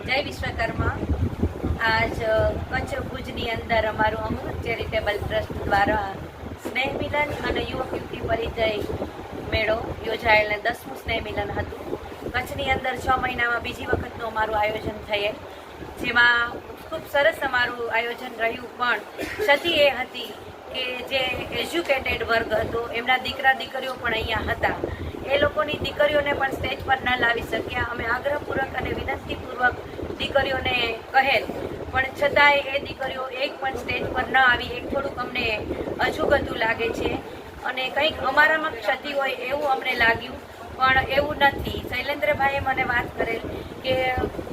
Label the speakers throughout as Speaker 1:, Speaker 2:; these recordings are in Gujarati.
Speaker 1: જય વિશ્વકર્મા। આજ કચ્છ ભુજની અંદર અમારું અમૃત ચેરિટેબલ ટ્રસ્ટ દ્વારા સ્નેહ મિલન અને યુવક યુવતી પરિચય મેળો યોજાયેલ અને 10મું સ્નેહ મિલન હતું। કચ્છની અંદર 6 મહિનામાં બીજી વખતનું અમારું આયોજન થયેલ, જેમાં ખૂબ સરસ અમારું આયોજન રહ્યું। પણ ક્ષતિ એ હતી કે જે એજ્યુકેટેડ વર્ગ હતો એમના દીકરા દીકરીઓ પણ અહીંયા હતા, એ લોકોની દીકરીઓને પણ સ્ટેજ પર ન લાવી શક્યા। અમે આગ્રહપૂર્વક અને વિનંતીપૂર્વક દીકરીઓને કહેલ, પણ છતાંય એ દીકરીઓ એક પણ સ્ટેજ પર ન આવી। એક થોડુંક અમને અજુગતું લાગે છે અને કંઈક અમારામાં ક્ષતિ હોય એવું અમને લાગ્યું, પણ એવું નથી। શૈલેન્દ્રભાઈએ મને વાત કરેલ કે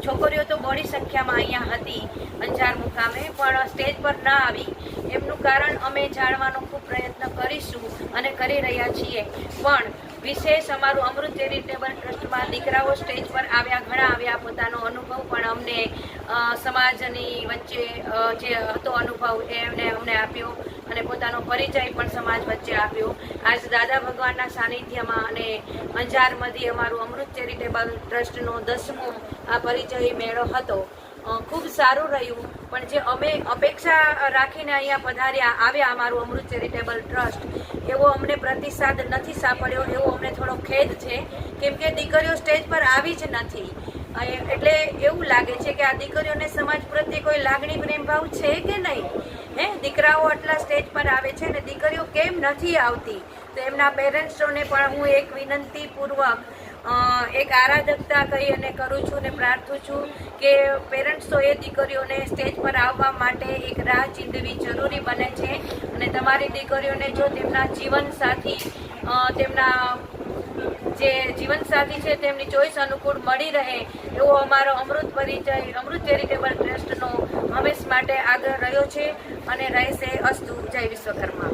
Speaker 1: છોકરીઓ તો બહોળી સંખ્યામાં અહીંયા હતી અંજાર મુકામે, પણ સ્ટેજ પર ન આવી। એમનું કારણ અમે જાણવાનો ખૂબ પ્રયત્ન કરીશું અને કરી રહ્યા છીએ। પણ વિશેષ અમારું અમૃત ચેરિટેબલ ટ્રસ્ટમાં દીકરાઓ સ્ટેજ પર આવ્યા, ઘણા આવ્યા। પોતાનો અનુભવ પણ અમને સમાજની વચ્ચે જે હતો અનુભવ એમને અમને આપ્યો અને પોતાનો પરિચય પણ સમાજ વચ્ચે આપ્યો। આજ દાદા ભગવાનના સાનિધ્યમાં અને અંજારમાંથી અમારું અમૃત ચેરિટેબલ ટ્રસ્ટનો 10મો આ પરિચય મેળો હતો। ખૂબ સારું રહ્યું, પણ જે અમે અપેક્ષા રાખીને અહીંયા આવ્યા અમારું અમૃત ચેરિટેબલ ટ્રસ્ટ, એવો અમને પ્રતિસાદ નથી સાંપડ્યો। એવો અમને થોડો ખેદ છે, કેમ કે દીકરીઓ સ્ટેજ પર આવી જ નથી। એટલે એવું લાગે છે કે આ દીકરીઓને સમાજ પ્રત્યે કોઈ લાગણી પ્રેમ ભાવ છે કે નહીં? દીકરાઓ આટલા સ્ટેજ પર આવે છે ને દીકરીઓ કેમ નથી આવતી? તો એમના પેરેન્ટ્સોને પણ હું એક વિનંતીપૂર્વક એક આરાધકતા કહી અને કરું છું ને પ્રાર્થું છું કે પેરેન્ટ્સો એ દીકરીઓને સ્ટેજ પર આવવા માટે એક રાહ ચીંધવી જરૂરી બને છે। અને તમારી દીકરીઓને જો તેમના જીવનસાથી જે જીવનસાથી છે તેમની ચોઈસ અનુકૂળ મળી રહે એવો અમારો અમૃત ચેરિટેબલ ટ્રસ્ટનો હંમેશ માટે આગ્રહ રહ્યો છે અને રહેશે। અસ્તુ। જય વિશ્વકર્મા।